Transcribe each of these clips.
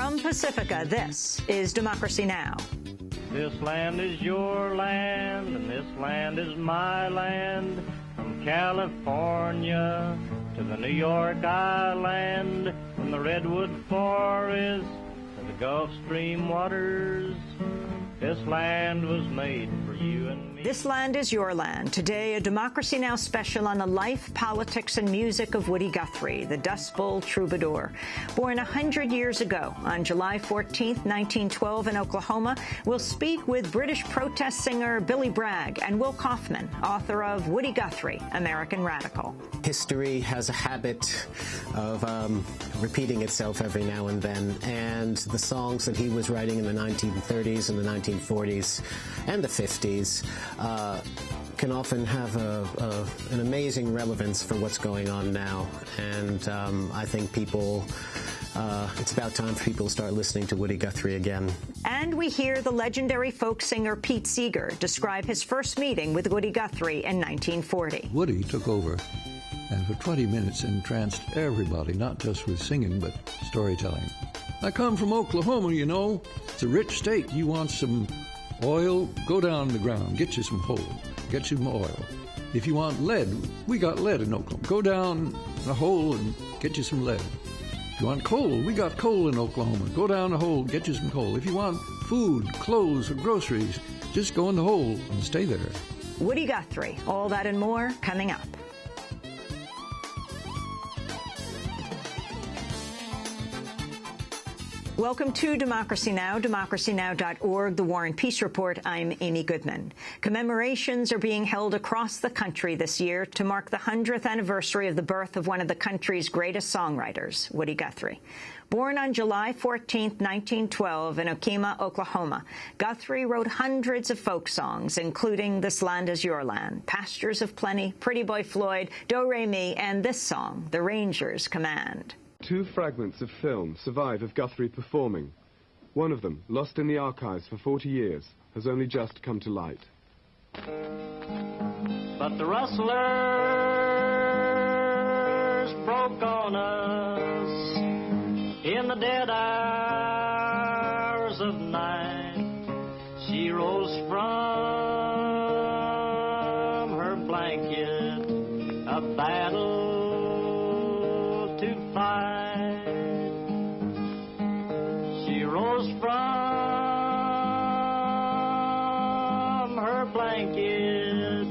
From Pacifica, this is Democracy Now! This land is your land, and this land is my land. From California to the New York Island, from the Redwood Forest to the Gulf Stream waters, this land was made for you and me. This land is your land. Today, a Democracy Now! Special on the life, politics, and music of Woody Guthrie, the Dust Bowl troubadour. Born 100 years ago, on July 14, 1912 in Oklahoma, we'll speak with British protest singer Billy Bragg and Will Kaufman, author of Woody Guthrie, American Radical. History has a habit of repeating itself every now and then, and the songs that he was writing in the 1930s and the 1940s and the 50s can often have an amazing relevance for what's going on now. And I think people, it's about time for people to start listening to Woody Guthrie again. And we hear the legendary folk singer Pete Seeger describe his first meeting with Woody Guthrie in 1940. Woody took over and for 20 minutes entranced everybody, not just with singing, but storytelling. I come from Oklahoma, you know. It's a rich state. You want some oil? Go down the ground. Get you some coal. Get you some oil. If you want lead, we got lead in Oklahoma. Go down the hole and get you some lead. If you want coal, we got coal in Oklahoma. Go down the hole, get you some coal. If you want food, clothes, or groceries, just go in the hole and stay there. Woody Guthrie, all that and more coming up. Welcome to Democracy Now!, democracynow.org, The War and Peace Report. I'm Amy Goodman. Commemorations are being held across the country this year to mark the 100th anniversary of the birth of one of the country's greatest songwriters, Woody Guthrie. Born on July 14, 1912 in Okemah, Oklahoma, Guthrie wrote hundreds of folk songs, including This Land Is Your Land, Pastures of Plenty, Pretty Boy Floyd, Do-Re-Mi, and this song, The Ranger's Command. Two fragments of film survive of Guthrie performing. One of them, lost in the archives for 40 years, has only just come to light. But the rustlers broke on us in the dead hours of night. She rose from her blanket, a battle to fight. She rose from her blanket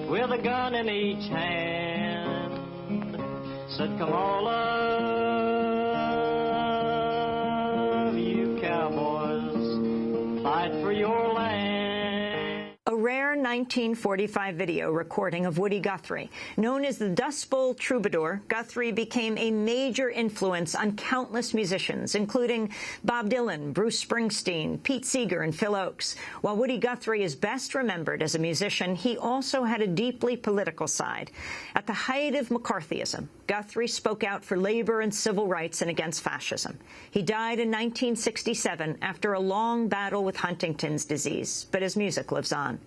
with a gun in each hand, said, "Come all of you cowboys, fight for your land." A rare 1945 video recording of Woody Guthrie. Known as the Dust Bowl troubadour, Guthrie became a major influence on countless musicians, including Bob Dylan, Bruce Springsteen, Pete Seeger, and Phil Ochs. While Woody Guthrie is best remembered as a musician, he also had a deeply political side. At the height of McCarthyism, Guthrie spoke out for labor and civil rights and against fascism. He died in 1967 after a long battle with Huntington's disease, but his music lives on.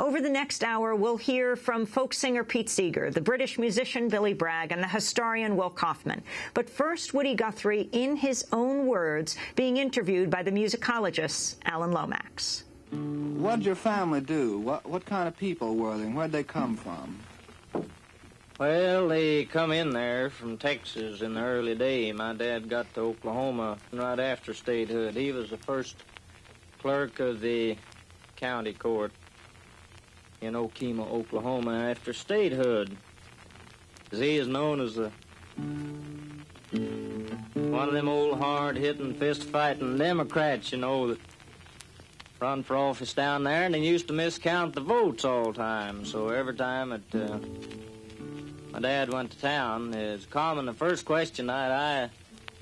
Over the next hour, we'll hear from folk singer Pete Seeger, the British musician Billy Bragg, and the historian Will Kaufman. But first, Woody Guthrie, in his own words, being interviewed by the musicologist Alan Lomax. What did your family do? What kind of people were they, and where'd they come from? Well, they come in there from Texas in the early day. My dad got to Oklahoma right after statehood. He was the first clerk of the county court in Okemah, Oklahoma, after statehood. He is known as one of them old hard-hitting, fist-fighting Democrats, you know, that run for office down there, and he used to miscount the votes all the time. So every time my dad went to town, it's common, the first question I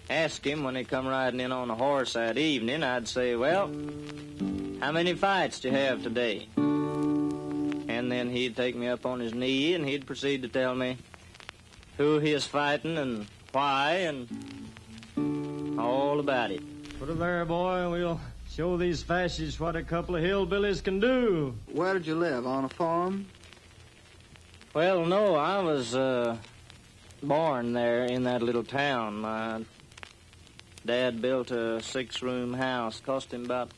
asked him when he come riding in on a horse that evening, I'd say, "Well, how many fights do you have today?" And then he'd take me up on his knee, and he'd proceed to tell me who he is fighting and why and all about it. Put it there, boy. We'll show these fascists what a couple of hillbillies can do. Where did you live, on a farm? Well, no, I was born there in that little town. My Dad built a 6-room house. Cost him about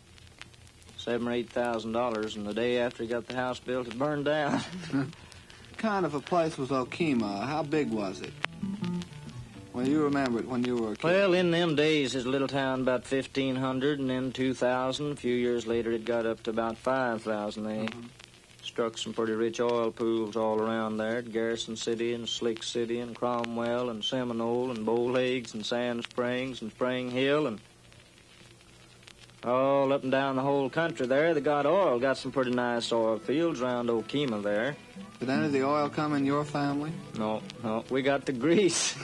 $7,000 or $8,000, and the day after he got the house built, it burned down. What kind of a place was Okemah? How big was it? Well, you remember it when you were a kid. Well, in them days, it's a little town about 1,500, and then 2,000. A few years later, it got up to about 5,000. They struck some pretty rich oil pools all around there at Garrison City and Slick City and Cromwell and Seminole and Bowlegs and Sand Springs and Spring Hill and all up and down the whole country there. They got oil, got some pretty nice oil fields around Okemah there. Did any of the oil come in your family? No, we got the grease.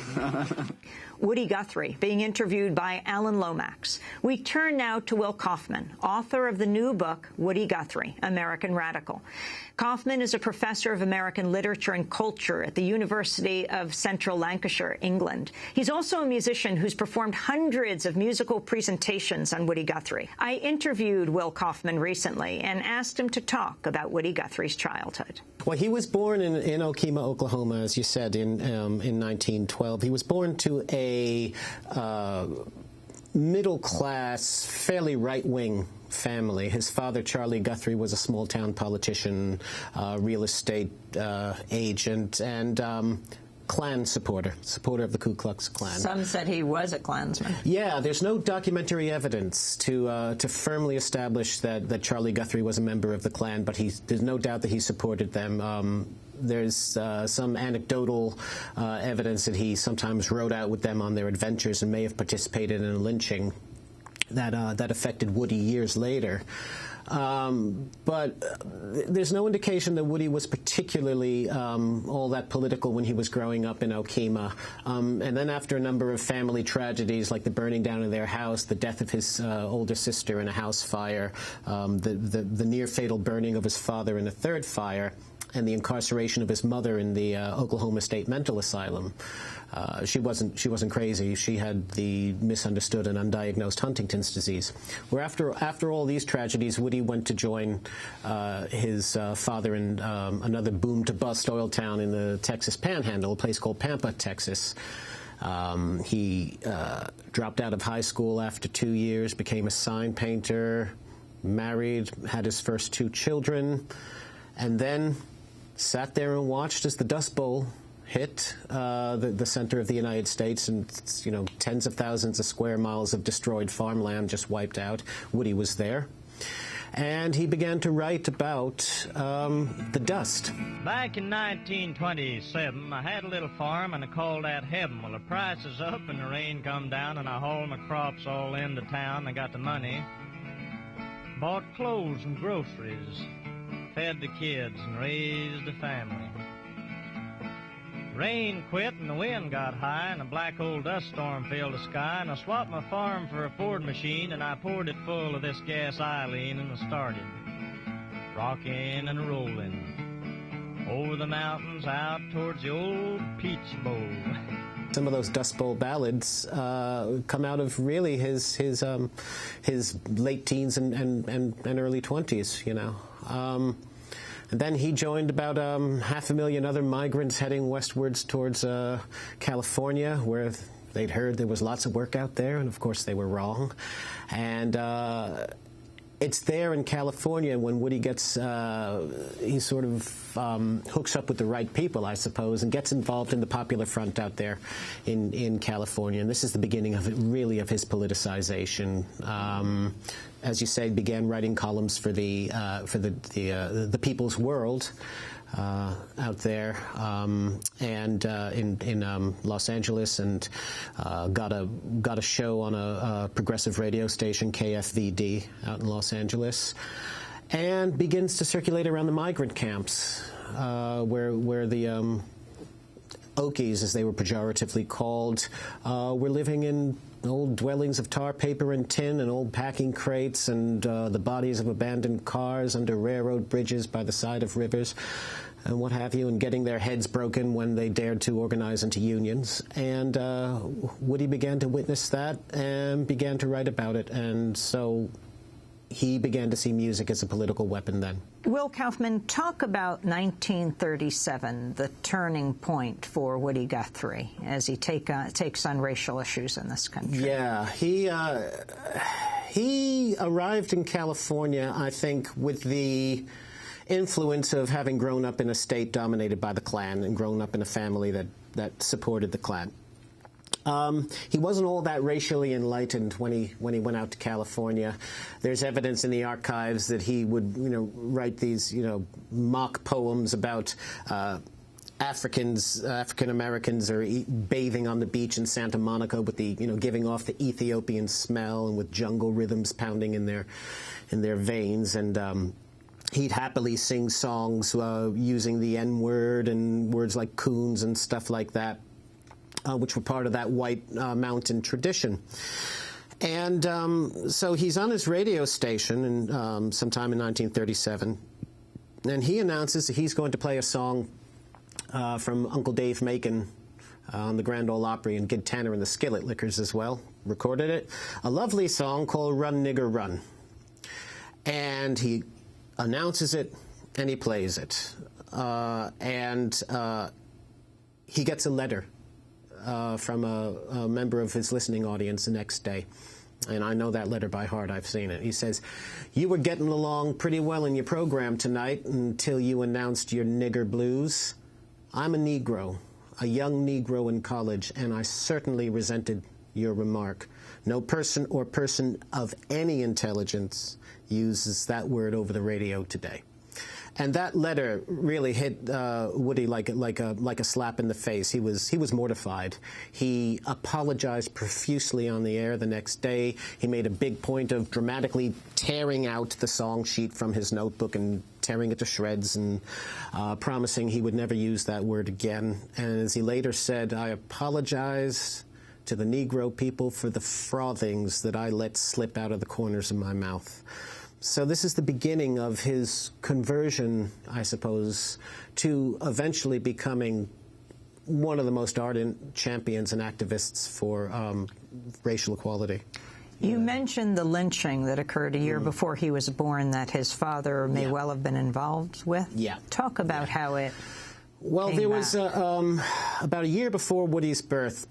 Woody Guthrie, being interviewed by Alan Lomax. We turn now to Will Kaufman, author of the new book, Woody Guthrie, American Radical. Kaufman is a professor of American literature and culture at the University of Central Lancashire, England. He's also a musician who's performed hundreds of musical presentations on Woody Guthrie. I interviewed Will Kaufman recently and asked him to talk about Woody Guthrie's childhood. Well, he was born in Okemah, Oklahoma, as you said, in 1912. He was born to a middle-class, fairly right-wing family. His father, Charlie Guthrie, was a small-town politician, real estate agent, and Klan supporter of the Ku Klux Klan. Some said he was a Klansman. Yeah, there's no documentary evidence to firmly establish that Charlie Guthrie was a member of the Klan, but there's no doubt that he supported them. There's some anecdotal evidence that he sometimes rode out with them on their adventures and may have participated in a lynching that affected Woody years later. But there's no indication that Woody was particularly all that political when he was growing up in Okemah. And then after a number of family tragedies, like the burning down of their house, the death of his older sister in a house fire, the near-fatal burning of his father in a third fire, and the incarceration of his mother in the Oklahoma State Mental Asylum. She wasn't crazy. She had the misunderstood and undiagnosed Huntington's disease. Where after all these tragedies, Woody went to join his father in another boom-to-bust oil town in the Texas Panhandle, a place called Pampa, Texas. He dropped out of high school after 2 years, became a sign painter, married, had his first 2 children, and then sat there and watched as the Dust Bowl hit the center of the United States, and tens of thousands of square miles of destroyed farmland just wiped out. Woody was there, and he began to write about the dust. Back in 1927, I had a little farm and I called that heaven. Well, the price is up and the rain come down and I hauled my crops all into town. I got the money, bought clothes and groceries, fed the kids and raised a family. Rain quit and the wind got high and a black old dust storm filled the sky, and I swapped my farm for a Ford machine and I poured it full of this gas Eileen and I started rocking and rolling over the mountains out towards the old Peach Bowl. Some of those Dust Bowl ballads come out of really his late teens and early 20s, And then he joined about 500,000 other migrants heading westwards towards California, where they'd heard there was lots of work out there, and of course they were wrong. And it's there in California when Woody gets, he sort of hooks up with the right people, I suppose, and gets involved in the Popular Front out there in California. And this is the beginning of his politicization. As you say, began writing columns for the People's World out there, and in Los Angeles, and got a show on a progressive radio station, KFVD, out in Los Angeles, and begins to circulate around the migrant camps, where the Okies, as they were pejoratively called, were living in old dwellings of tar paper and tin and old packing crates and the bodies of abandoned cars under railroad bridges by the side of rivers and what have you, and getting their heads broken when they dared to organize into unions. And Woody began to witness that and began to write about it. And so he began to see music as a political weapon then. Will Kaufman, talk about 1937, the turning point for Woody Guthrie as he takes on racial issues in this country. Yeah, he arrived in California, I think, with the influence of having grown up in a state dominated by the Klan and grown up in a family that supported the Klan. He wasn't all that racially enlightened when he went out to California. There's evidence in the archives that he would, write these, mock poems about African Americans are bathing on the beach in Santa Monica with the, giving off the Ethiopian smell and with jungle rhythms pounding in their veins, and he'd happily sing songs using the N-word and words like coons and stuff like that, which were part of that white mountain tradition. And so he's on his radio station sometime in 1937, and he announces that he's going to play a song from Uncle Dave Macon on the Grand Ole Opry and Gid Tanner and the Skillet Lickers as well. Recorded it. A lovely song called Run Nigger Run. And he announces it and he plays it. He gets a letter from a member of his listening audience the next day. And I know that letter by heart. I've seen it. He says, "You were getting along pretty well in your program tonight until you announced your nigger blues. I'm a Negro, a young Negro in college, and I certainly resented your remark. No person or person of any intelligence uses that word over the radio today." And that letter really hit Woody like a slap in the face. He was mortified. He apologized profusely on the air the next day. He made a big point of dramatically tearing out the song sheet from his notebook and tearing it to shreds and promising he would never use that word again. And as he later said, "I apologize to the Negro people for the frothings that I let slip out of the corners of my mouth." So this is the beginning of his conversion, I suppose, to eventually becoming one of the most ardent champions and activists for racial equality. You mentioned the lynching that occurred a year before he was born that his father may well have been involved with. Yeah. Talk about how it there was about a year before Woody's birth,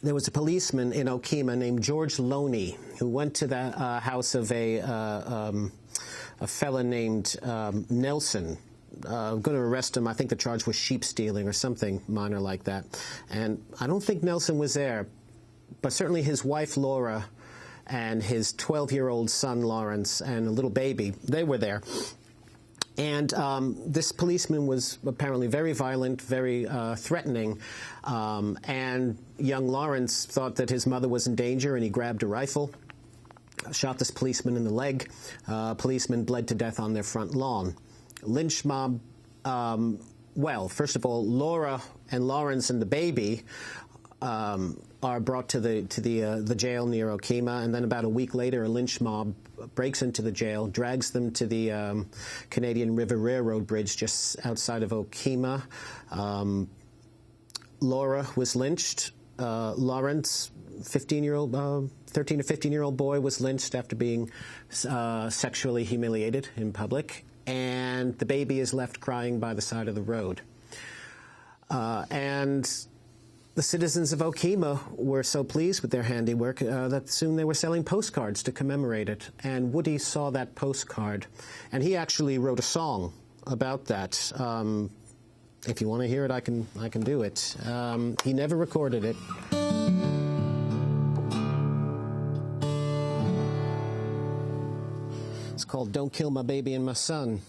there was a policeman in Okemah named George Loney who went to the house of a fella named Nelson. Going to arrest him. I think the charge was sheep stealing or something minor like that. And I don't think Nelson was there, but certainly his wife Laura and his 12-year-old son Lawrence and a little baby, they were there. And this policeman was apparently very violent, very threatening, and young Lawrence thought that his mother was in danger, and he grabbed a rifle, shot this policeman in the leg. Policeman bled to death on their front lawn. Lynch mob, first of all, Laura and Lawrence and the baby are brought to the jail near Okemah, and then about a week later, a lynch mob breaks into the jail, drags them to the Canadian River Railroad Bridge just outside of Okemah. Laura was lynched. Lawrence, 13 or 15-year-old boy, was lynched after being sexually humiliated in public, and the baby is left crying by the side of the road. And the citizens of Okemah were so pleased with their handiwork that soon they were selling postcards to commemorate it. And Woody saw that postcard, and he actually wrote a song about that. If you want to hear it, I can do it. He never recorded it. It's called "Don't Kill My Baby and My Son."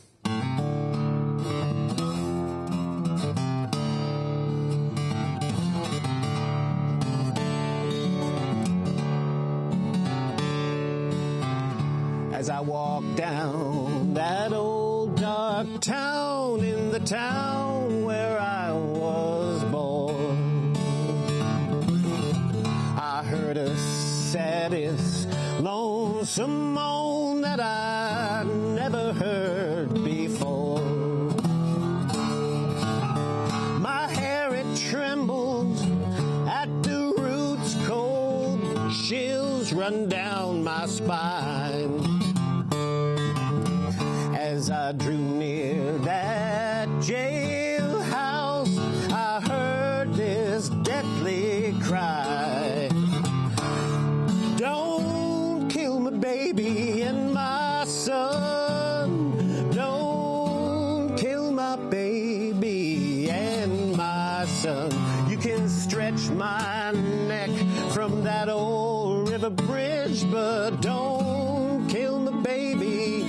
As I walk down that old dark town in the town where I was born, I heard a saddest, lonesome moan that I never heard before. My hair, it trembles at the roots, cold chills run down my spine. I drew near that jailhouse, I heard this deathly cry. Don't kill my baby and my son. Don't kill my baby and my son. You can stretch my neck from that old river bridge, but don't kill my baby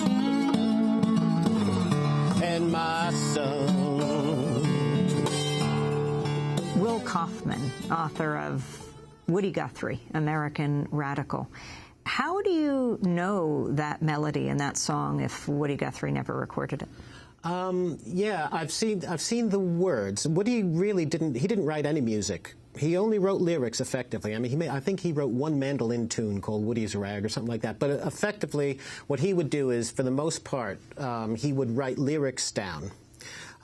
and my son. Will Kaufman, author of Woody Guthrie, American Radical. How do you know that melody and that song if Woody Guthrie never recorded it? Yeah, I've seen the words. Woody really didn't write any music. He only wrote lyrics effectively. I mean, I think he wrote one mandolin tune called Woody's Rag or something like that. But effectively, what he would do is, for the most part, he would write lyrics down.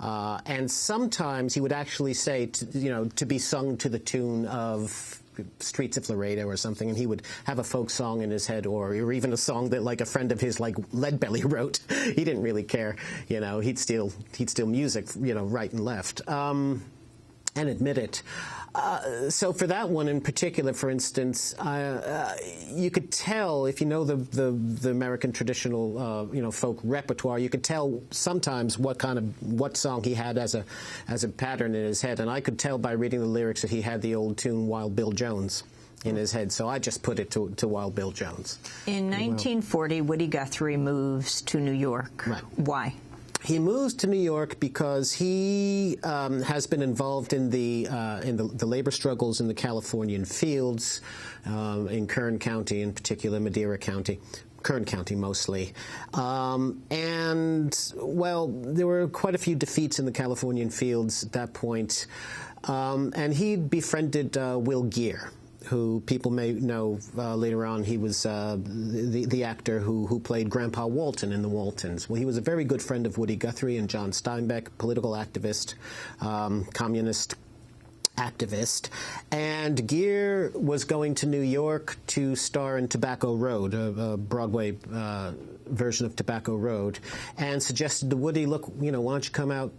And sometimes he would actually say, to be sung to the tune of Streets of Laredo or something, and he would have a folk song in his head, or even a song that like a friend of his, like Leadbelly, wrote. He didn't really care, he'd steal music, right and left, and admit it. So for that one in particular, for instance, you could tell, if you know the American traditional folk repertoire, you could tell sometimes what song he had as a pattern in his head, and I could tell by reading the lyrics that he had the old tune Wild Bill Jones in his head, so I just put it to Wild Bill Jones. In 1940, Woody Guthrie moves to New York. Right. Why? He moves to New York because he has been involved in the labor struggles in the Californian fields, in Kern County in particular, Madera County. Kern County mostly. And, well, there were quite a few defeats in the Californian fields at that point. And he befriended Will Geer, who people may know later on. He was the actor who played Grandpa Walton in the Waltons. Well, he was a very good friend of Woody Guthrie and John Steinbeck, political activist, communist activist. And Geer was going to New York to star in Tobacco Road, a Broadway version of Tobacco Road, and suggested to Woody, look, why don't you come out?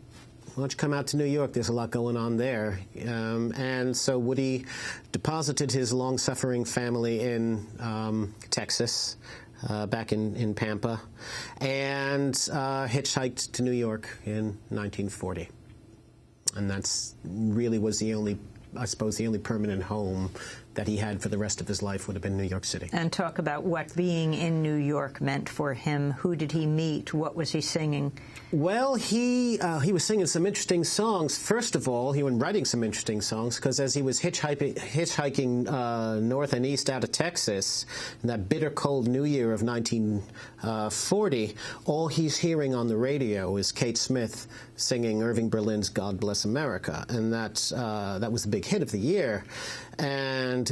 Why don't you come out to New York? There's a lot going on there. And so Woody deposited his long-suffering family in Texas, back in Pampa, and hitchhiked to New York in 1940. And that's really was the only permanent home that he had for the rest of his life would have been New York City. And talk about what being in New York meant for him. Who did he meet? What was he singing? Well, he was singing some interesting songs. First of all, he was writing some interesting songs because as he was hitchhiking north and east out of Texas in that bitter cold New Year of 1940, all he's hearing on the radio is Kate Smith singing Irving Berlin's "God Bless America," and that was the big hit of the year. And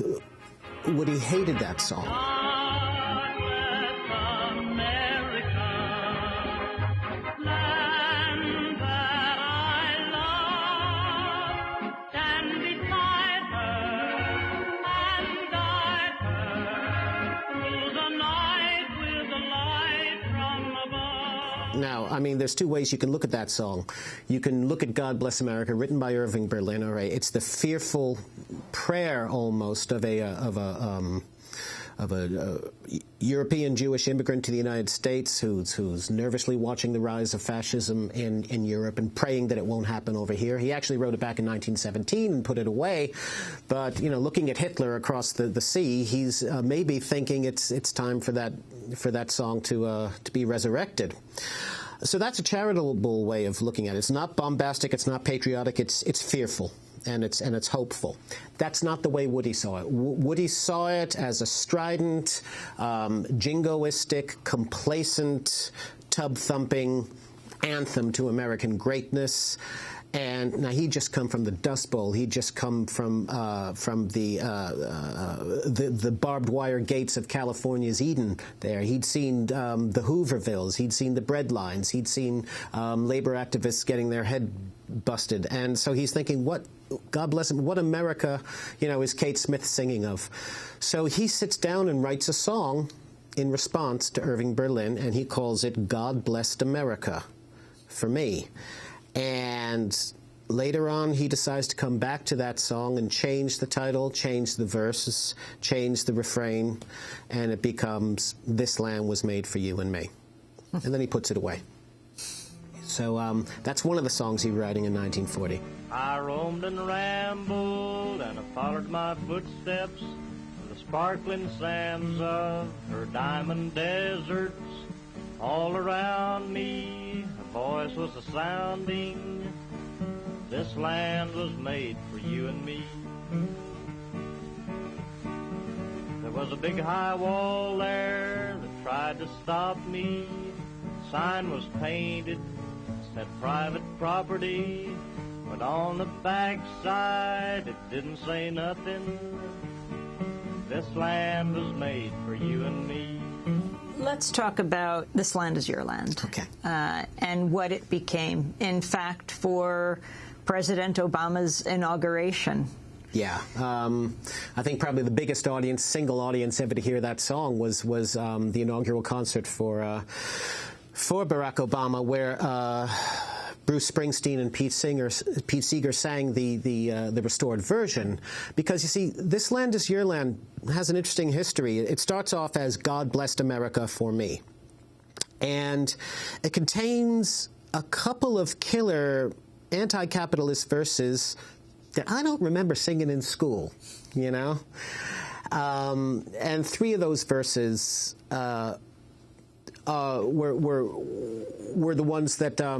Woody hated that song. Now, I mean, there's two ways you can look at that song. You can look at God Bless America, written by Irving Berlin. All right, it's the fearful prayer almost of a European Jewish immigrant to the United States who's nervously watching the rise of fascism in Europe and praying that it won't happen over here. He actually wrote it back in 1917 and put it away. But, looking at Hitler across the sea, he's maybe thinking it's time for that song to be resurrected. So that's a charitable way of looking at it. It's not bombastic, it's not patriotic, it's fearful. And it's hopeful. That's not the way Woody saw it. Woody saw it as a strident, jingoistic, complacent, tub-thumping anthem to American greatness. And now he'd just come from the Dust Bowl. He'd just come from the barbed wire gates of California's Eden. There, he'd seen the Hoovervilles. He'd seen the bread lines. He'd seen labor activists getting their head busted. And so he's thinking, what, God bless him, what America, is Kate Smith singing of? So he sits down and writes a song in response to Irving Berlin, and he calls it God Blessed America for Me. And later on, he decides to come back to that song and change the title, change the verses, change the refrain, and it becomes This Land Was Made for You and Me. And then he puts it away. So that's one of the songs he was writing in 1940. I roamed and rambled, and I followed my footsteps, the sparkling sands of her diamond deserts. All around me, a voice was a-sounding, this land was made for you and me. There was a big high wall there that tried to stop me. The sign was painted, said private property, but on the backside it didn't say nothing. This land was made for you and me. Let's talk about This Land Is Your Land. Okay. And what it became, in fact, for President Obama's inauguration. Yeah. I think probably the biggest audience, single audience ever to hear that song was the inaugural concert for Barack Obama, where Bruce Springsteen and Pete Seeger sang the restored version. Because, you see, This Land Is Your Land has an interesting history. It starts off as God Blessed America for Me. And it contains a couple of killer anti-capitalist verses that I don't remember singing in school, you know? And three of those verses were the ones that, I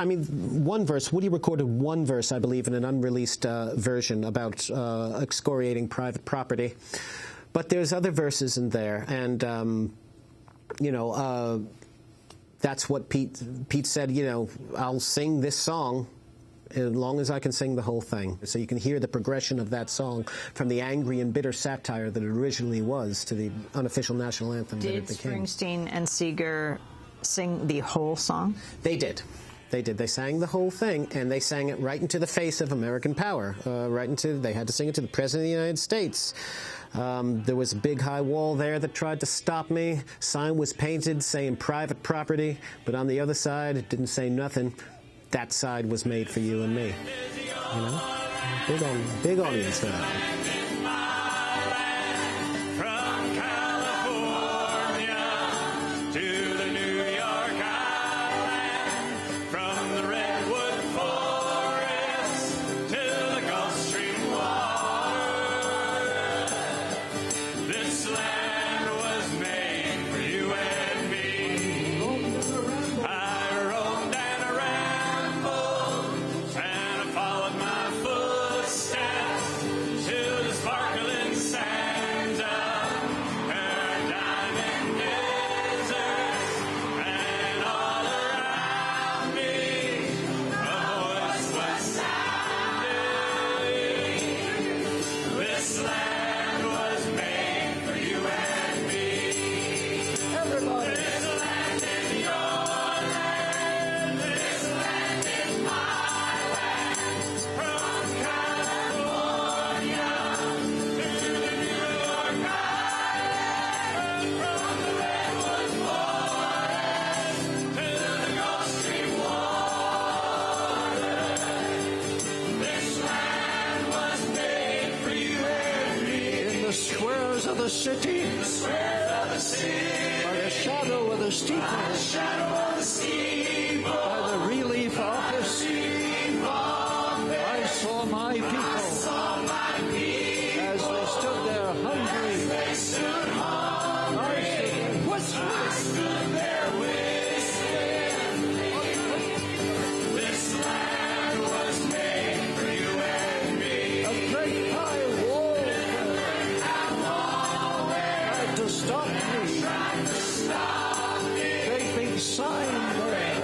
mean, one verse, Woody recorded one verse, I believe, in an unreleased version about excoriating private property. But there's other verses in there, and, you know, that's what Pete said, you know, I'll sing this song as long as I can sing the whole thing. So you can hear the progression of that song from the angry and bitter satire that it originally was to the unofficial national anthem that it became. Did Springsteen and Seeger sing the whole song? They did. They did. They sang the whole thing, and they sang it right into the face of American power. They had to sing it to the President of the United States. There was a big high wall there that tried to stop me. Sign was painted saying private property, but on the other side, it didn't say nothing. That side was made for you and me. You know? Big audience for that. City, by the shadow of the steeple, by the relief office, I saw my people as they stood there hungry. I stood there whistling. This land was made for you and me. A great high wall to stop me. Great big sign there.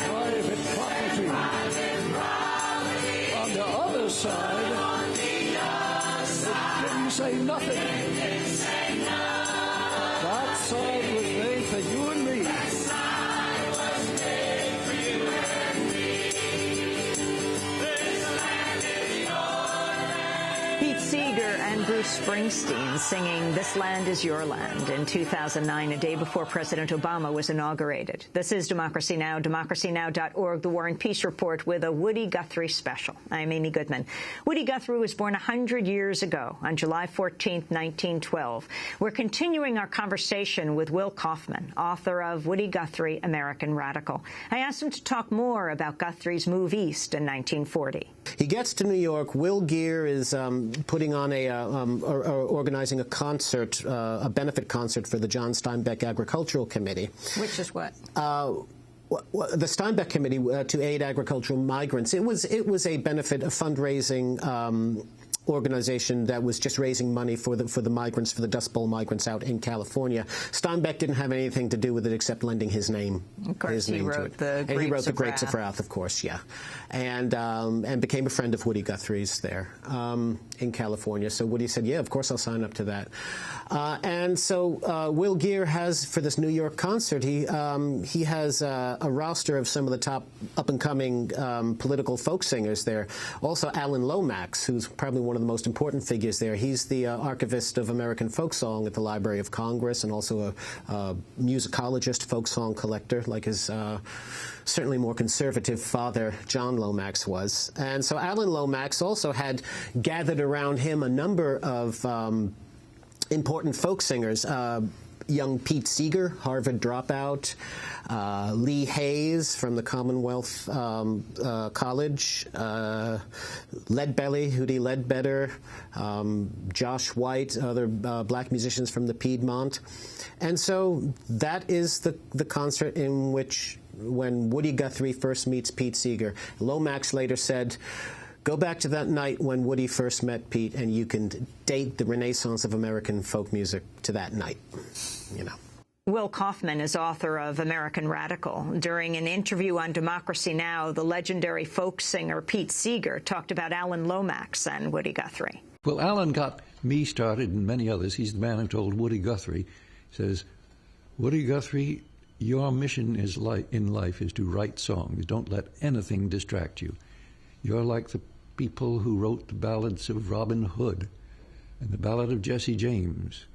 Private property. On the other side, it didn't say nothing. That side was made for you and me. Pete Seeger and Bruce Bruce Springsteen singing This Land Is Your Land in 2009, a day before President Obama was inaugurated. This is Democracy Now!, democracynow.org, the War and Peace Report with a Woody Guthrie special. I'm Amy Goodman. Woody Guthrie was born 100 years ago on July 14, 1912. We're continuing our conversation with Will Kaufman, author of Woody Guthrie, American Radical. I asked him to talk more about Guthrie's move east in 1940. He gets to New York. Will Geer is putting on organizing a concert, a benefit concert for the John Steinbeck Agricultural Committee. Which is what? The Steinbeck Committee to aid agricultural migrants. It was a benefit, a fundraising organization that was just raising money for the migrants, for the Dust Bowl migrants out in California. Steinbeck didn't have anything to do with it except lending his name. Of course, he wrote the Grapes of Wrath, of course, yeah, and became a friend of Woody Guthrie's there in California. So Woody said, "Yeah, of course I'll sign up to that." And so Will Geer has, for this New York concert, he has a roster of some of the top up-and-coming political folk singers there. Also, Alan Lomax, who's probably one of the most important figures there. He's the archivist of American folk song at the Library of Congress, and also a musicologist, folk song collector, like his certainly more conservative father, John Lomax, was. And so Alan Lomax also had gathered around him a number of important folk singers. Young Pete Seeger, Harvard dropout, Lee Hayes from the Commonwealth College, Leadbelly, Hootie Ledbetter, Josh White, other black musicians from the Piedmont. And so that is the concert in which, when Woody Guthrie first meets Pete Seeger, Lomax later said, "Go back to that night when Woody first met Pete, and you can date the renaissance of American folk music to that night." You know. Will Kaufman is author of American Radical. During an interview on Democracy Now!, the legendary folk singer Pete Seeger talked about Alan Lomax and Woody Guthrie. Well, Alan got me started and many others. He's the man who told Woody Guthrie, says, "Woody Guthrie, your mission in life is to write songs. Don't let anything distract you. You're like the people who wrote the ballads of Robin Hood and the ballad of Jesse James.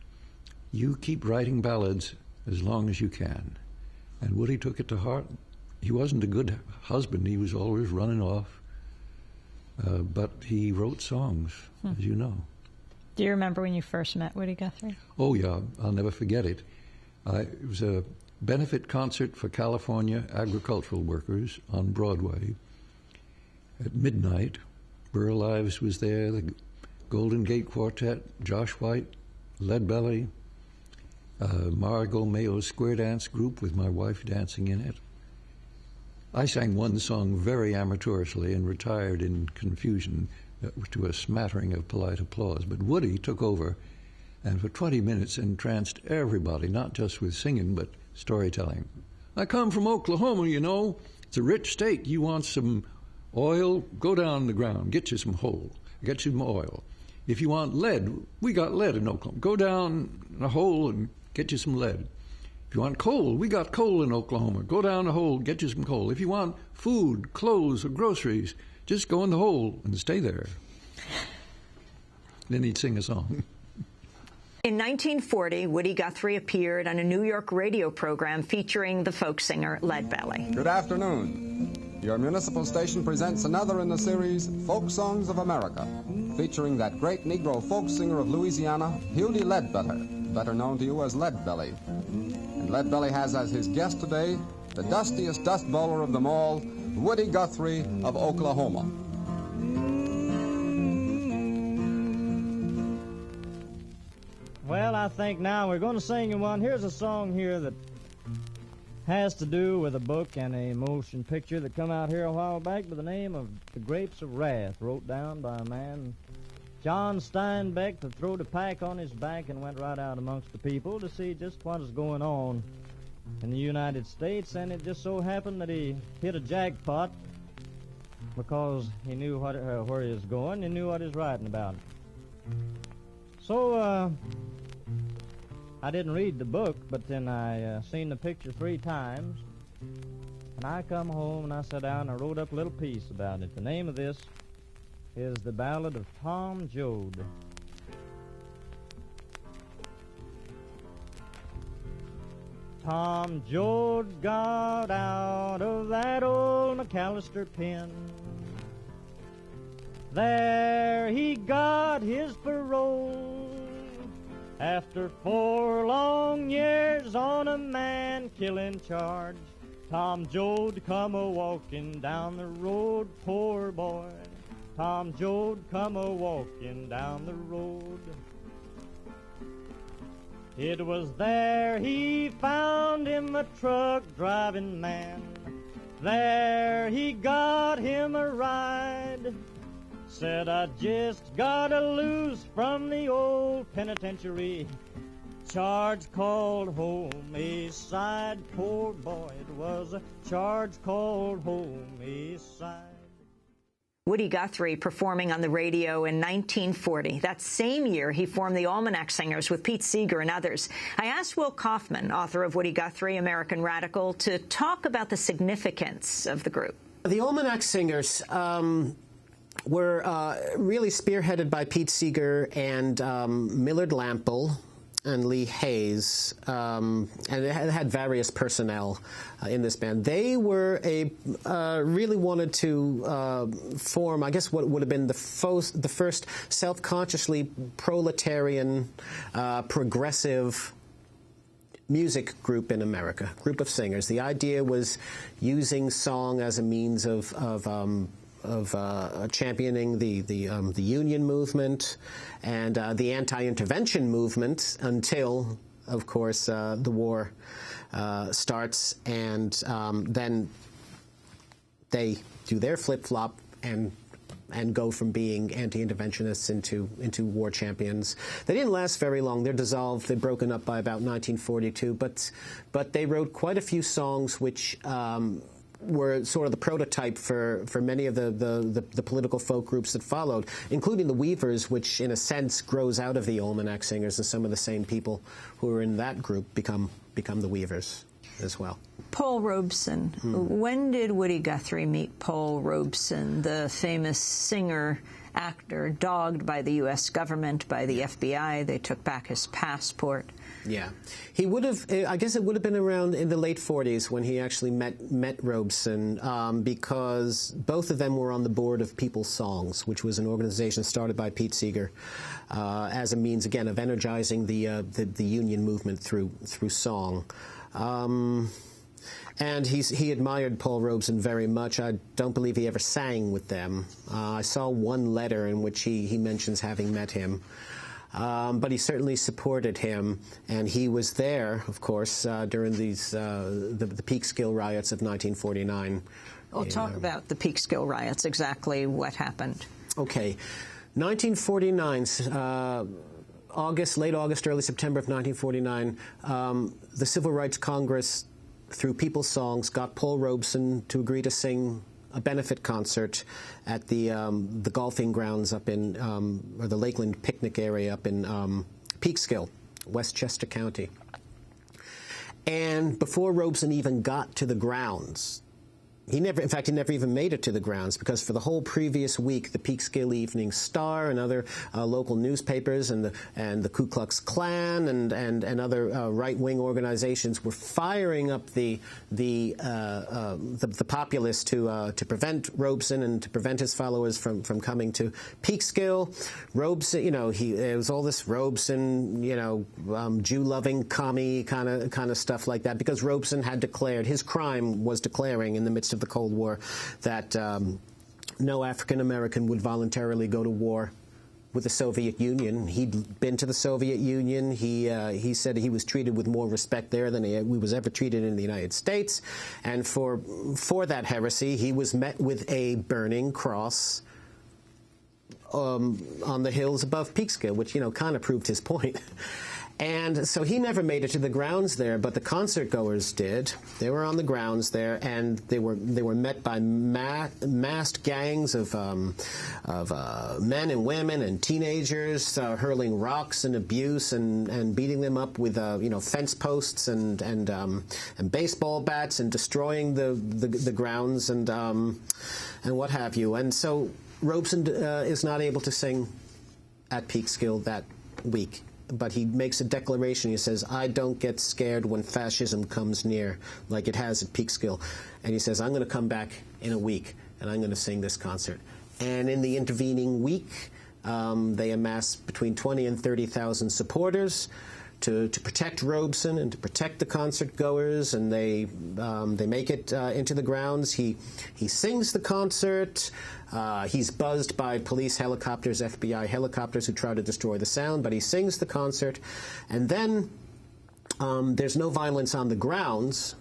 You keep writing ballads as long as you can." And Woody took it to heart. He wasn't a good husband. He was always running off. But he wrote songs, as you know. Do you remember when you first met Woody Guthrie? Oh, yeah. I'll never forget it. It was a benefit concert for California agricultural workers on Broadway. At midnight, Burl Ives was there, the Golden Gate Quartet, Josh White, Leadbelly, Margot Mayo's square dance group with my wife dancing in it. I sang one song very amateurishly and retired in confusion to a smattering of polite applause. But Woody took over and for 20 minutes entranced everybody, not just with singing, but storytelling. "I come from Oklahoma, you know. It's a rich state. You want some oil? Go down the ground. Get you some coal. Get you some oil. If you want lead, we got lead in Oklahoma. Go down a hole and get you some lead. If you want coal, we got coal in Oklahoma. Go down the hole, get you some coal. If you want food, clothes, or groceries, just go in the hole and stay there." Then he'd sing a song. In 1940, Woody Guthrie appeared on a New York radio program featuring the folk singer Leadbelly. Good afternoon. Your municipal station presents another in the series, Folk Songs of America, featuring that great Negro folk singer of Louisiana, Hootie Ledbetter, better known to you as Leadbelly. And Leadbelly has as his guest today the dustiest dust bowler of them all, Woody Guthrie of Oklahoma. Well, I think now we're going to sing you one. Here's a song here that has to do with a book and a motion picture that come out here a while back by the name of The Grapes of Wrath, wrote down by a man, John Steinbeck, that throwed a pack on his back and went right out amongst the people to see just what is going on in the United States. And it just so happened that he hit a jackpot because he knew where he was going. He knew what he was writing about. So, I didn't read the book, but then I seen the picture 3 times, and I come home and I sat down and I wrote up a little piece about it. The name of this is The Ballad of Tom Joad. Tom Joad got out of that old McAllister pen. There he got his parole after 4 long years on a man-killing charge. Tom Joad come a-walking down the road, poor boy. Tom Joad come a-walking down the road. It was there he found him a truck-driving man. There he got him a ride. Said, I just gotta loose from the old penitentiary. Charge called homicide. Poor boy, it was a charge called homicide. Woody Guthrie performing on the radio in 1940. That same year, he formed the Almanac Singers with Pete Seeger and others. I asked Will Kaufman, author of Woody Guthrie, American Radical, to talk about the significance of the group. The Almanac Singers were really spearheaded by Pete Seeger and Millard Lample and Lee Hayes, and it had various personnel in this band. They were really wanted to form, I guess, what would have been the first self-consciously proletarian, progressive music group in America, group of singers. The idea was using song as a means of championing the union movement and the anti-intervention movement until, of course, the war starts, and then they do their flip-flop and go from being anti-interventionists into war champions. They didn't last very long. They're dissolved. They're broken up by about 1942, but they wrote quite a few songs which were sort of the prototype for many of the political folk groups that followed, including the Weavers, which in a sense grows out of the Almanac Singers, and some of the same people who are in that group become the Weavers as well. Paul Robeson. When did Woody Guthrie meet Paul Robeson, the famous singer, actor, dogged by the U.S. government, by the FBI? They took back his passport. Yeah. He would have, I guess it would have been around in the late 40s when he actually met Robeson, because both of them were on the board of People's Songs, which was an organization started by Pete Seeger as a means, again, of energizing the union movement through song. And he admired Paul Robeson very much. I don't believe he ever sang with them. I saw one letter in which he mentions having met him. But he certainly supported him, and he was there, of course, during these the Peekskill riots of 1949. We'll talk about the Peekskill riots, exactly what happened. Okay. 1949, late August, early September of 1949, the Civil Rights Congress, through People's Songs, got Paul Robeson to agree to sing a benefit concert at the golfing grounds up in, or the Lakeland picnic area up in Peekskill, Westchester County. And before Robeson even got to the grounds, he never even made it to the grounds, because for the whole previous week, the Peekskill Evening Star and other local newspapers and the Ku Klux Klan and other right-wing organizations were firing up the populace to prevent Robeson and to prevent his followers from coming to Peekskill. Robeson, there was all this Robeson, Jew-loving commie kind of stuff like that, because Robeson had declared, his crime was declaring in the midst of the Cold War that no African American would voluntarily go to war with the Soviet Union. He'd been to the Soviet Union. He said he was treated with more respect there than he was ever treated in the United States. And for that heresy, he was met with a burning cross on the hills above Peekskill, which kind of proved his point. And so he never made it to the grounds there, but the concert goers did. They were on the grounds there, and they were met by massed gangs of men and women and teenagers hurling rocks and abuse and beating them up with fence posts and baseball bats and destroying the grounds and what have you. And so Robeson is not able to sing at Peekskill that week. but he makes a declaration. He says, "I don't get scared when fascism comes near, like it has at Peekskill." And he says, "I'm going to come back in a week, and I'm going to sing this concert." And in the intervening week, they amass between 20 and 30,000 supporters to protect Robeson and to protect the concert goers, and they make it into the grounds. He sings the concert. He's buzzed by police helicopters, FBI helicopters, who try to destroy the sound, but he sings the concert. And then there's no violence on the grounds,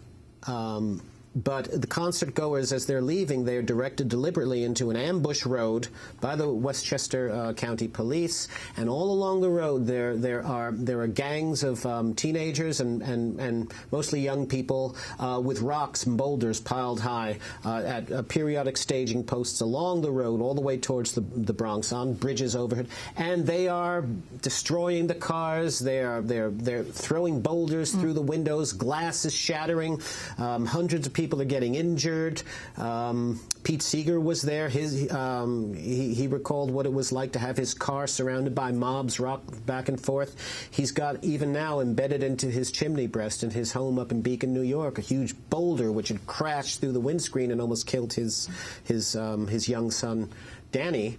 but the concert goers, as they're leaving, they're directed deliberately into an ambush road by the Westchester County Police, and all along the road there are gangs of teenagers and mostly young people with rocks and boulders piled high at periodic staging posts along the road, all the way towards the Bronx, on bridges overhead, and they are destroying the cars. They're throwing boulders through the windows. Glass is shattering. Hundreds of people are getting injured. Pete Seeger was there. He recalled what it was like to have his car surrounded by mobs rock back and forth. He's got, even now, embedded into his chimney breast in his home up in Beacon, New York, a huge boulder which had crashed through the windscreen and almost killed his young son, Danny.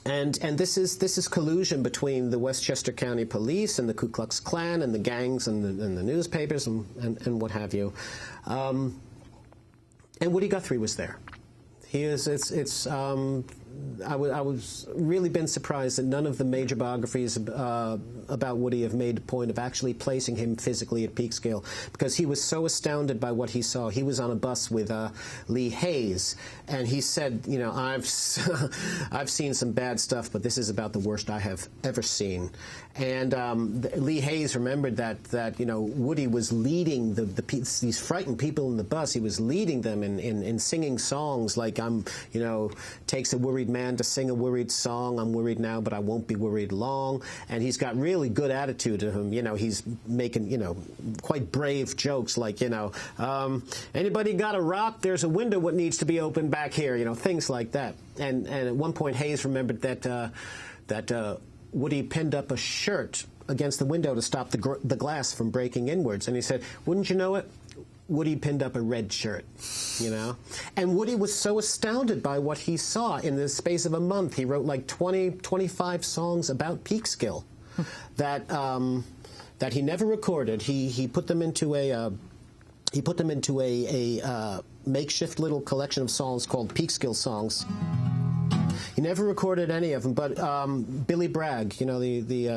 And this is collusion between the Westchester County Police and the Ku Klux Klan and the gangs and the newspapers and what have you. And Woody Guthrie was there. He is. I was really been surprised that none of the major biographies about Woody have made a point of actually placing him physically at Peekskill, because he was so astounded by what he saw. He was on a bus with Lee Hayes, and he said, I've seen some bad stuff, but this is about the worst I have ever seen. And Lee Hayes remembered that Woody was leading these frightened people in the bus. He was leading them in singing songs like, takes a worried man to sing a worried song. I'm worried now, but I won't be worried long. And he's got really good attitude to him. He's making, quite brave jokes like, anybody got a rock? There's a window what needs to be opened back here, things like that. And at one point, Hayes remembered that Woody pinned up a shirt against the window to stop the glass from breaking inwards. And he said, wouldn't you know it? Woody pinned up a red shirt, And Woody was so astounded by what he saw in the space of a month. He wrote like 25 songs about Peekskill that he never recorded. He put them into a makeshift little collection of songs called Peekskill Songs. He never recorded any of them, but Billy Bragg, the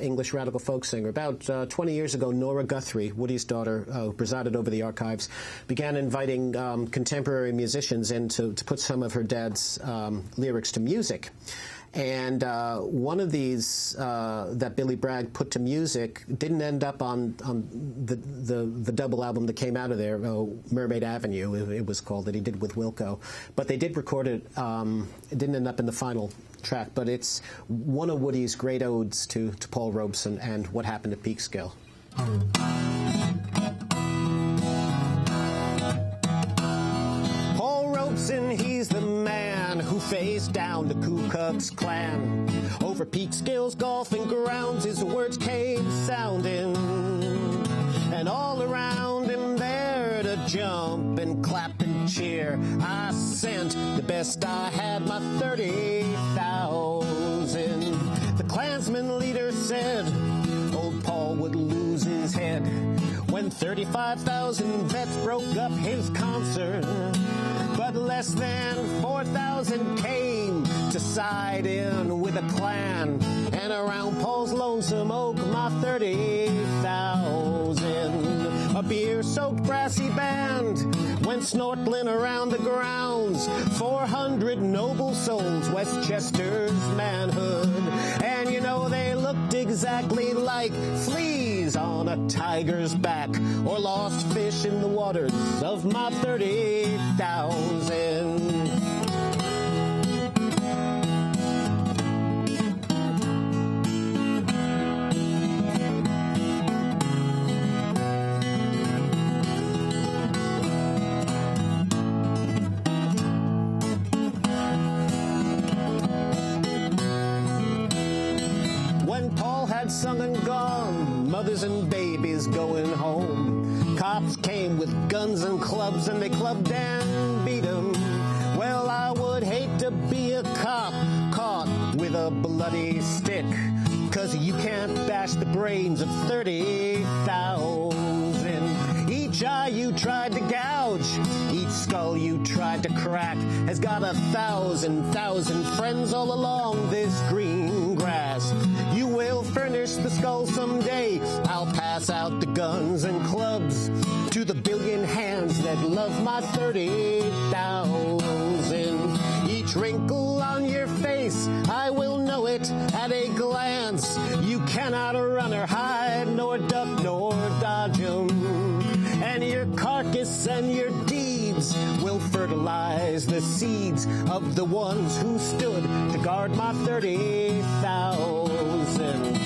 English radical folk singer, about 20 years ago, Nora Guthrie, Woody's daughter, who presided over the archives, began inviting contemporary musicians in to put some of her dad's lyrics to music. And one of these that Billy Bragg put to music didn't end up on the double album that came out of there, Mermaid Avenue, it was called, that he did with Wilco. But they did record it. It didn't end up in the final track, but it's one of Woody's great odes to Paul Robeson and what happened at Peekskill. Paul Robeson, he's the man who faced down the Ku Klux Klan. Over Peekskill's golfing grounds, his words came sounding, and all around him there to jump and clap and cheer. I sent the best I had, my 30,000. The Klansman leader said old Paul would lose his head when 35,000 vets broke up his concert. But less than 4,000 came to side in with the Klan, and around Paul's lonesome oak, my 30,000. A beer-soaked brassy band went snorkeling around the grounds. 400 noble souls, Westchester's manhood. And they looked exactly like fleas on a tiger's back, or lost fish in the waters of my 30,000. mothers and babies going home. Cops came with guns and clubs, and they clubbed and beat 'em. Well, I would hate to be a cop caught with a bloody stick, 'cause you can't bash the brains of 30,000. Each eye you tried to gouge, each skull you tried to crack, has got 1,000 friends all along this green grass. You will furnish the skull someday. I'll pass out the guns and clubs to the billion hands that love my 30,000. Each wrinkle on your face, I will know it at a glance. You cannot run or hide, nor duck, nor dodge 'em. And your carcass and your deeds will fertilize the seeds of the ones who stood to guard my 30,000.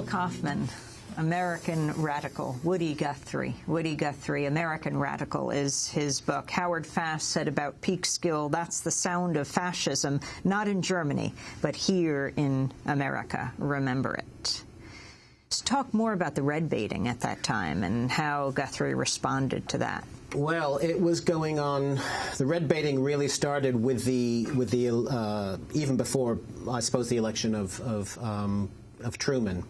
Kaufman, American Radical, Woody Guthrie. Woody Guthrie, American Radical is his book. Howard Fast said about Peekskill, that's the sound of fascism, not in Germany, but here in America. Remember it. Let's talk more about the red baiting at that time and how Guthrie responded to that. Well, it was going on. The red baiting really started with the even before, I suppose, the election of Truman.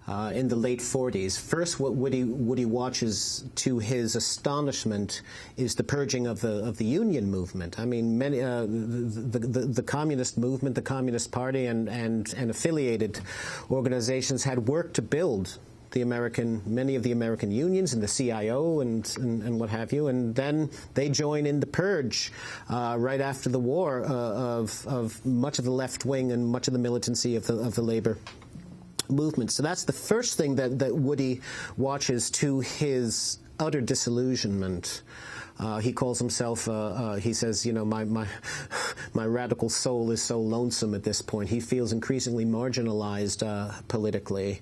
In the late 40s. First, what Woody watches, to his astonishment, is the purging of the union movement. I mean, many the communist movement, the Communist Party, and affiliated organizations had worked to build many of the American unions and the CIO and what have you, and then they join in the purge right after the war of much of the left wing and much of the militancy of the labor movement. So that's the first thing that Woody watches, to his utter disillusionment. He calls himself, he says, my radical soul is so lonesome at this point. He feels increasingly marginalized politically.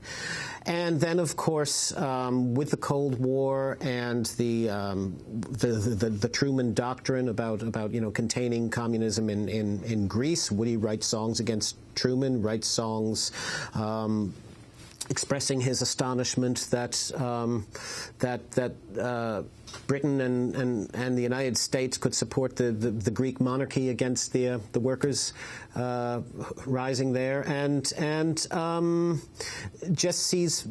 And then, of course, with the Cold War and the Truman Doctrine about containing communism in Greece, Woody writes songs against Truman, writes songs expressing his astonishment that Britain and the United States could support the Greek monarchy against the workers rising there, and just sees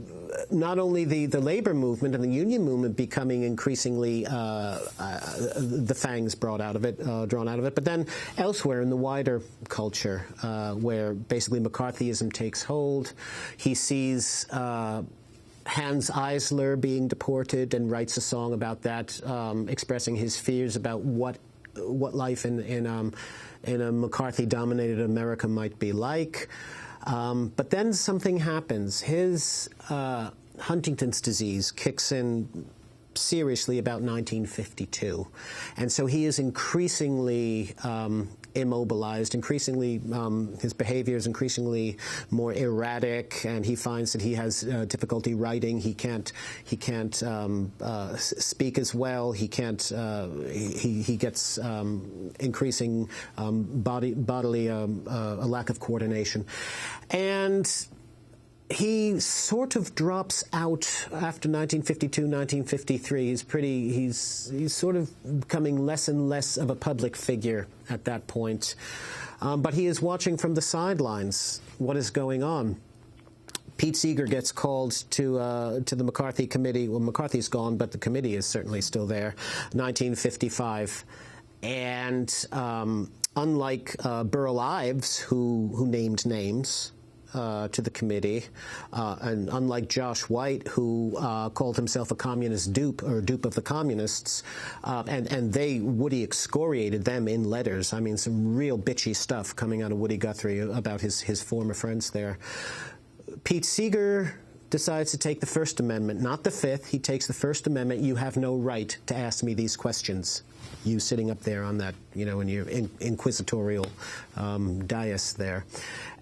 not only the labor movement and the union movement becoming increasingly the fangs drawn out of it, but then elsewhere in the wider culture, where basically McCarthyism takes hold. He sees Hans Eisler being deported and writes a song about that, expressing his fears about what life in a McCarthy-dominated America might be like. But then something happens. His Huntington's disease kicks in seriously about 1952, and so he is increasingly immobilized. Increasingly, his behavior is increasingly more erratic, and he finds that he has difficulty writing. He can't speak as well. He can't. He gets increasing bodily a lack of coordination, and he sort of drops out after 1952, 1953. He's sort of becoming less and less of a public figure at that point. But he is watching from the sidelines what is going on. Pete Seeger gets called to the McCarthy committee. Well, McCarthy's gone, but the committee is certainly still there. 1955. And unlike Burl Ives, who named names to the committee, and unlike Josh White, who called himself a communist dupe, or dupe of the communists, and Woody excoriated them in letters. I mean, some real bitchy stuff coming out of Woody Guthrie about his former friends there. Pete Seeger decides to take the First Amendment, not the Fifth. He takes the First Amendment. You have no right to ask me these questions. You sitting up there on that, you know, in your inquisitorial dais there.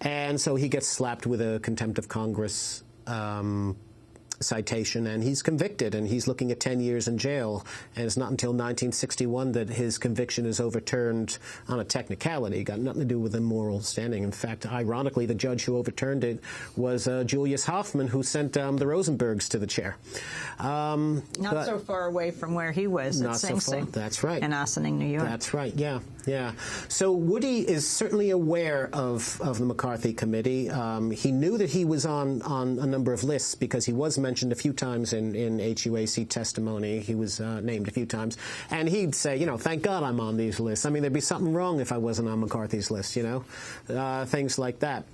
And so he gets slapped with a contempt of Congress citation, and he's convicted, and he's looking at 10 years in jail. And it's not until 1961 that his conviction is overturned on a technicality. It got nothing to do with immoral standing. In fact, ironically, the judge who overturned it was Julius Kaufman, who sent the Rosenbergs to the chair. Not so far away from where he was at Sing Sing. That's right. In Ossining, New York. That's right, yeah. So Woody is certainly aware of the McCarthy Committee. He knew that he was on a number of lists because he was mentioned a few times in HUAC testimony. He was named a few times. And he'd say, you know, thank God I'm on these lists. I mean, there'd be something wrong if I wasn't on McCarthy's list, you know, things like that.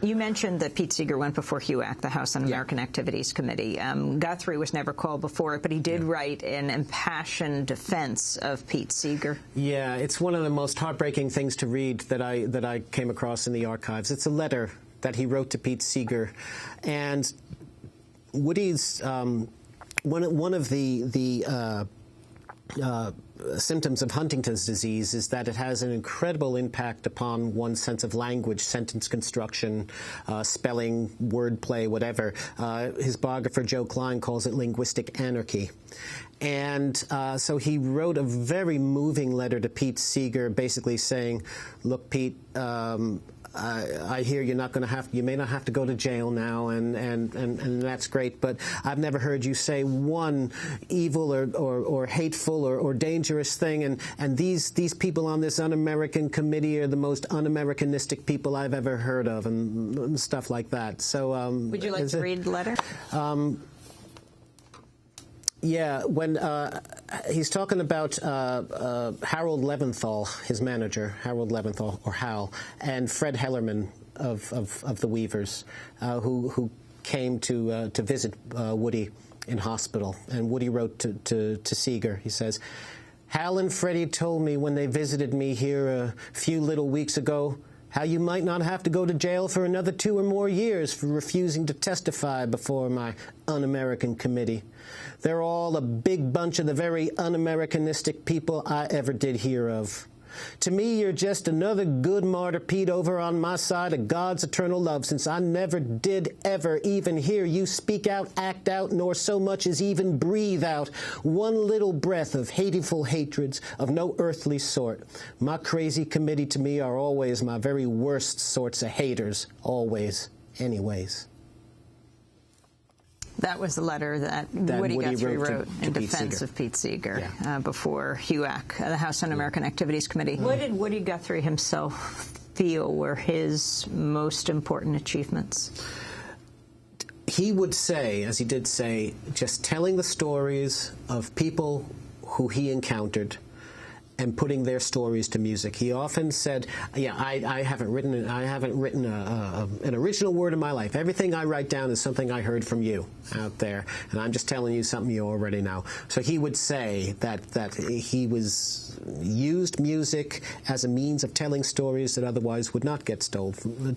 You mentioned that Pete Seeger went before HUAC, the House Un-American Activities Committee. Guthrie was never called before it, but he did write an impassioned defense of Pete Seeger. Yeah, it's one of the most heartbreaking things to read that I came across in the archives. It's a letter that he wrote to Pete Seeger, and Woody's one of the symptoms of Huntington's disease is that it has an incredible impact upon one's sense of language, sentence construction, spelling, wordplay, whatever. His biographer, Joe Klein, calls it linguistic anarchy. And so he wrote a very moving letter to Pete Seeger, basically saying, look, Pete, I hear you're not going to have, you may not have to go to jail now, and that's great, but I've never heard you say one evil or hateful or dangerous thing, and these people on this un-American committee are the most un-Americanistic people I've ever heard of, and stuff like that. So would you like to read the letter? Yeah, when he's talking about Harold Leventhal, his manager, Harold Leventhal, or Hal, and Fred Hellerman of the Weavers, who came to visit Woody in hospital. And Woody wrote to Seeger. He says, Hal and Freddie told me when they visited me here a few little weeks ago how you might not have to go to jail for another 2 or more years for refusing to testify before my un-American committee. They're all a big bunch of the very un-Americanistic people I ever did hear of. To me, you're just another good martyr, Pete, over on my side of God's eternal love, since I never did ever even hear you speak out, act out, nor so much as even breathe out one little breath of hateful hatreds of no earthly sort. My crazy committee to me are always my very worst sorts of haters, always, anyways. That was the letter that Woody Guthrie wrote in defense of Pete Seeger before HUAC, the House Un-American Activities Committee. What did Woody Guthrie himself feel were his most important achievements? He would say, as he did say, just telling the stories of people who he encountered and putting their stories to music. He often said, "Yeah, I haven't written an original word in my life. Everything I write down is something I heard from you out there, and I'm just telling you something you already know." So he would say that he used music as a means of telling stories that otherwise would not get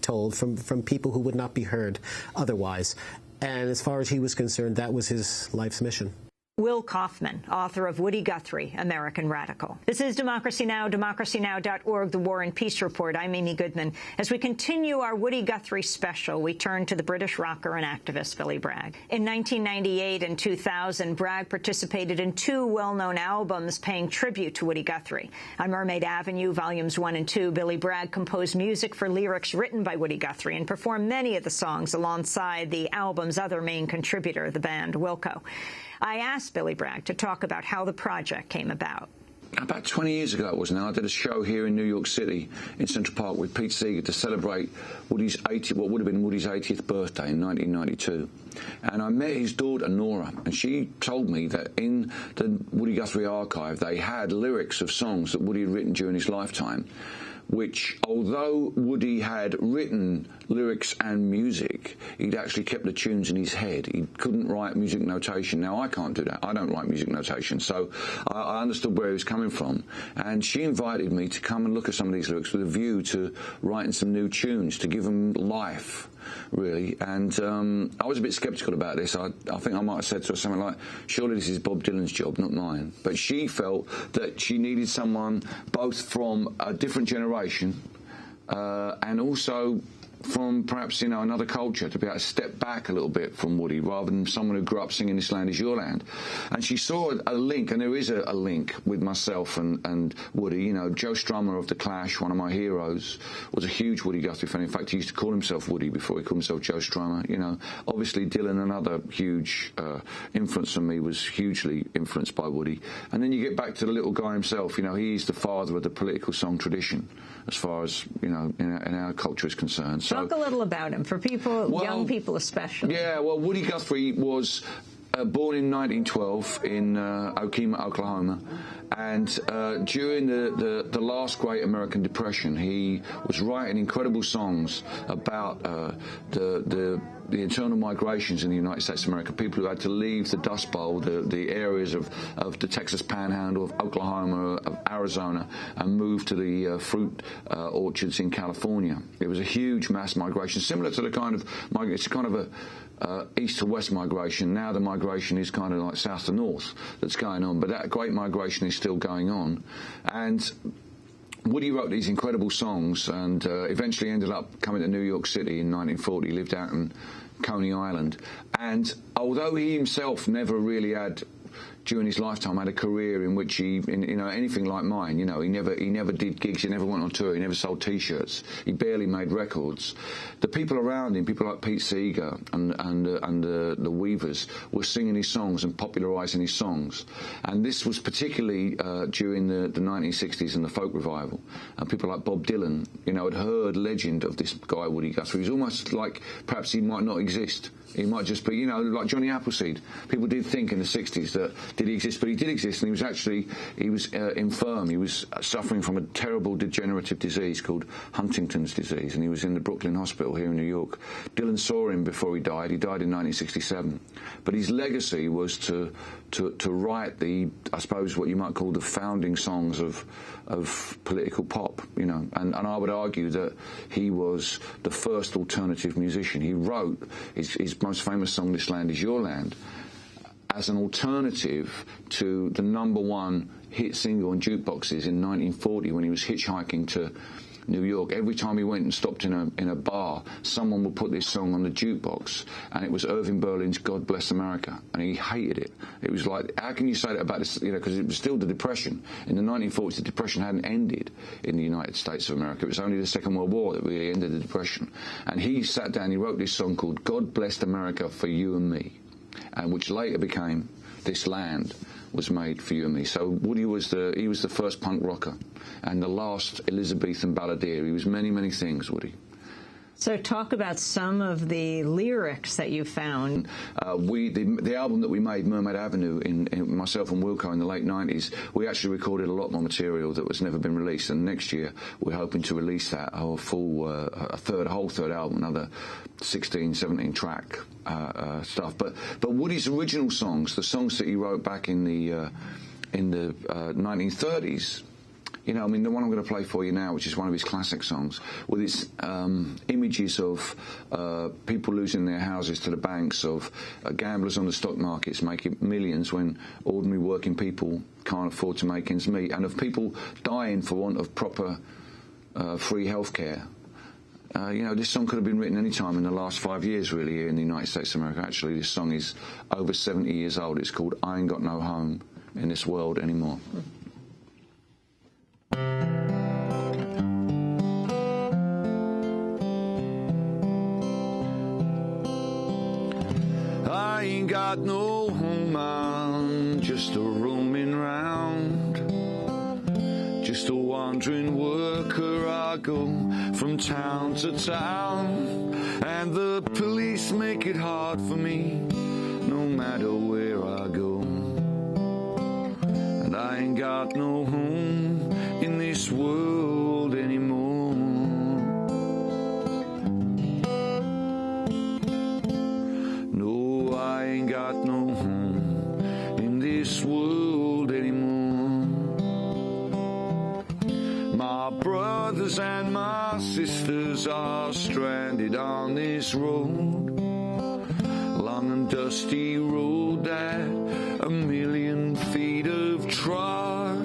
told from people who would not be heard otherwise. And as far as he was concerned, that was his life's mission. Will Kaufman, author of Woody Guthrie, American Radical. This is Democracy Now!, democracynow.org, The War and Peace Report. I'm Amy Goodman. As we continue our Woody Guthrie special, we turn to the British rocker and activist Billy Bragg. In 1998 and 2000, Bragg participated in 2 well-known albums paying tribute to Woody Guthrie. On Mermaid Avenue, Volumes 1 and 2, Billy Bragg composed music for lyrics written by Woody Guthrie and performed many of the songs alongside the album's other main contributor, the band Wilco. I asked Billy Bragg to talk about how the project came about. About 20 years ago it was now, I did a show here in New York City in Central Park with Pete Seeger to celebrate Woody's what would have been Woody's 80th birthday in 1992. And I met his daughter, Nora, and she told me that in the Woody Guthrie archive they had lyrics of songs that Woody had written during his lifetime, which, although Woody had written lyrics and music, he'd actually kept the tunes in his head. He couldn't write music notation. Now, I can't do that. I don't write music notation. So I understood where he was coming from. And she invited me to come and look at some of these lyrics with a view to writing some new tunes, to give them life. really. And I was a bit sceptical about this. I think I might have said to her something like, surely this is Bob Dylan's job, not mine. But she felt that she needed someone both from a different generation and also from perhaps, you know, another culture, to be able to step back a little bit from Woody rather than someone who grew up singing This Land Is Your Land. And she saw a link, and there is a link with myself and Woody. You know, Joe Strummer of The Clash, one of my heroes, was a huge Woody Guthrie fan. In fact, he used to call himself Woody before he called himself Joe Strummer. You know, obviously Dylan, another huge influence on me, was hugely influenced by Woody. And then you get back to the little guy himself. You know, he's the father of the political song tradition, as far as, you know, in our culture is concerned. So, talk a little about him, for people, young people especially. Yeah, well, Woody Guthrie was born in 1912 in Okemah, Oklahoma, and during the last great American Depression, he was writing incredible songs about the internal migrations in the United States of America, people who had to leave the Dust Bowl, the areas of the Texas Panhandle, of Oklahoma, of Arizona, and move to the fruit orchards in California. It was a huge mass migration, similar to the kind of it's kind of a east to west migration. Now the migration is kind of like south to north that's going on, but that great migration is still going on. And Woody wrote these incredible songs and eventually ended up coming to New York City in 1940. He lived out in Coney Island. And although he himself never really had, during his lifetime, had a career in which he, you know, anything like mine, you know, he never did gigs, he never went on tour, he never sold T-shirts, he barely made records. The people around him, people like Pete Seeger and the Weavers, were singing his songs and popularising his songs. And this was particularly during the 1960s and the folk revival. And people like Bob Dylan, you know, had heard legend of this guy Woody Guthrie. It was almost like perhaps he might not exist. He might just be, you know, like Johnny Appleseed. People did think in the 60s that did he exist, but he did exist, and he was infirm. He was suffering from a terrible degenerative disease called Huntington's disease, and he was in the Brooklyn Hospital here in New York. Dylan saw him before he died. He died in 1967. But his legacy was to write the, I suppose, what you might call the founding songs of political pop, you know. And I would argue that he was the first alternative musician. He wrote his most famous song, This Land Is Your Land, as an alternative to the #1 hit single on jukeboxes in 1940 when he was hitchhiking to New York. Every time he went and stopped in a bar, someone would put this song on the jukebox, and it was Irving Berlin's God Bless America, and he hated it. It was like, how can you say that about this, you know, because it was still the Depression. In the 1940s, the Depression hadn't ended in the United States of America. It was only the Second World War that really ended the Depression. And he sat down, he wrote this song called God Bless America for You and Me, and which later became This Land Was Made for You and Me. So Woody was the first punk rocker and the last Elizabethan balladeer. He was many, many things, Woody. So talk about some of the lyrics that you found. The album that we made, Mermaid Avenue, in myself and Wilco in the late 90s, we actually recorded a lot more material that was never been released. And next year we're hoping to release that, our full, whole third album, another 16, 17 track stuff. But Woody's original songs, the songs that he wrote back in the 1930s, you know, I mean, the one I'm going to play for you now, which is one of his classic songs, with its images of people losing their houses to the banks, of gamblers on the stock markets making millions when ordinary working people can't afford to make ends meet, and of people dying for want of proper free health care. You know, this song could have been written any time in the last 5 years, really, here in the United States of America. Actually, this song is over 70 years old. It's called I Ain't Got No Home in This World Anymore. I ain't got no home, I'm just a roaming round, just a wandering worker. I go from town to town, and the police make it hard for me no matter where I go. And I ain't got no home in this world anymore. No, I ain't got no home in this world anymore. My brother brothers and my sisters are stranded on this road, long and dusty road that 1,000,000 feet have trod.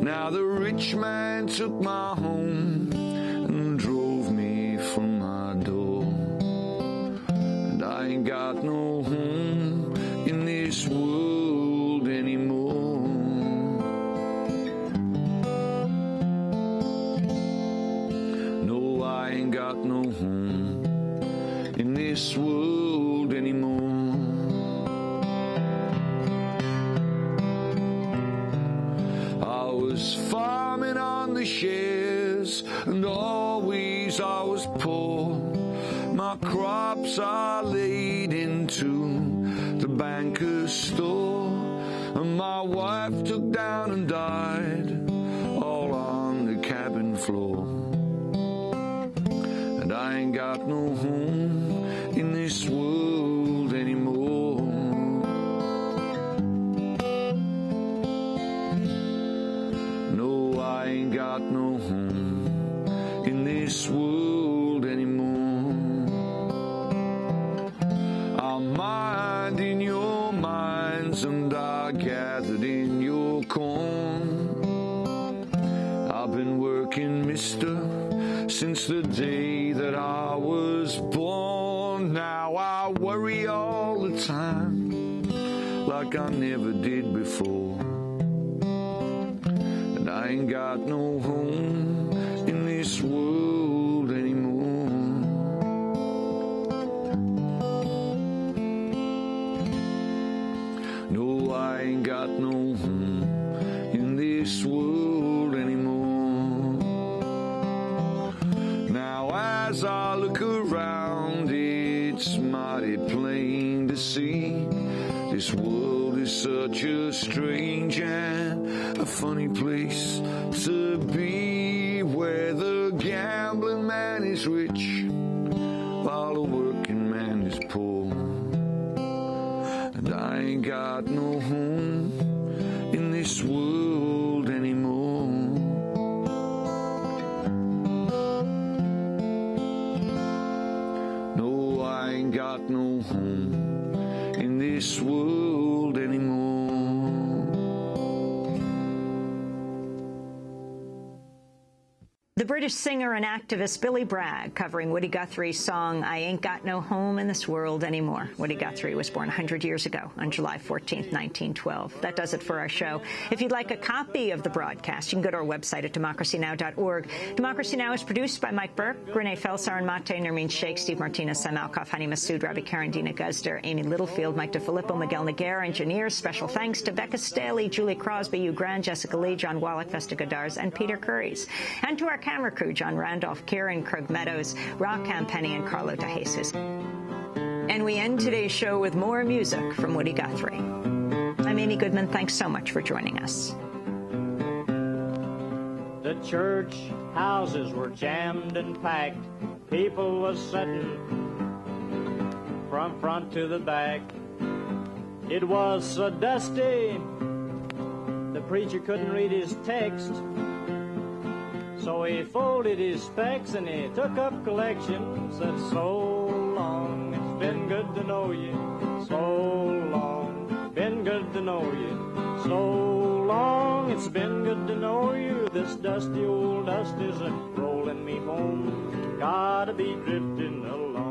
Now the rich man took my home and drove me from my door, and I ain't got no home in this world anymore. No, I ain't got no home in this world anymore. I was farming on the shares, and always I was poor. My crops are laid into the banker's store, and my wife took down and died all on the cabin floor. And I ain't got no home in this world anymore. No, I ain't got no home in this world anymore. I'm minding your minds, and I gathered in your corn. I've been working, mister, since the day that I was born. Now I worry all the time, like I never did before. And I ain't got no home in this world anymore. No, I ain't got no home in this world anymore. Now as I look around, it's mighty plain to see this world is such a strange and a funny place to be, where the gambling man is rich while the working man is poor. And I ain't got no home in this world anymore. No, I ain't got no home in this world anymore. The British singer and activist Billy Bragg covering Woody Guthrie's song, I Ain't Got No Home in This World Anymore. Woody Guthrie was born 100 years ago on July 14th, 1912. That does it for our show. If you'd like a copy of the broadcast, you can go to our website at democracynow.org. Democracy Now! Is produced by Mike Burke, Renee Felsar and Mate, Nermeen Sheikh, Steve Martinez, Sam Alkoff, Hani Massoud, Rabbi Karen, Dina Guzder, Amy Littlefield, Mike DeFilippo, Miguel Naguer, engineers. Special thanks to Becca Staley, Julie Crosby, Hugh Grant, Jessica Lee, John Wallach, Vesta Godars, and Peter Curries. And to our camera crew, John Randolph, Kieran, Krug Meadows, Rock Campenny, and Carlo DeJesus. And we end today's show with more music from Woody Guthrie. I'm Amy Goodman. Thanks so much for joining us. The church houses were jammed and packed. People was sitting from front to the back. It was so dusty, the preacher couldn't read his text. So he folded his specs and he took up collections. Said, so long, it's been good to know you. So long, been good to know you. So long, it's been good to know you. This dusty old dust is rolling me home. Gotta be drifting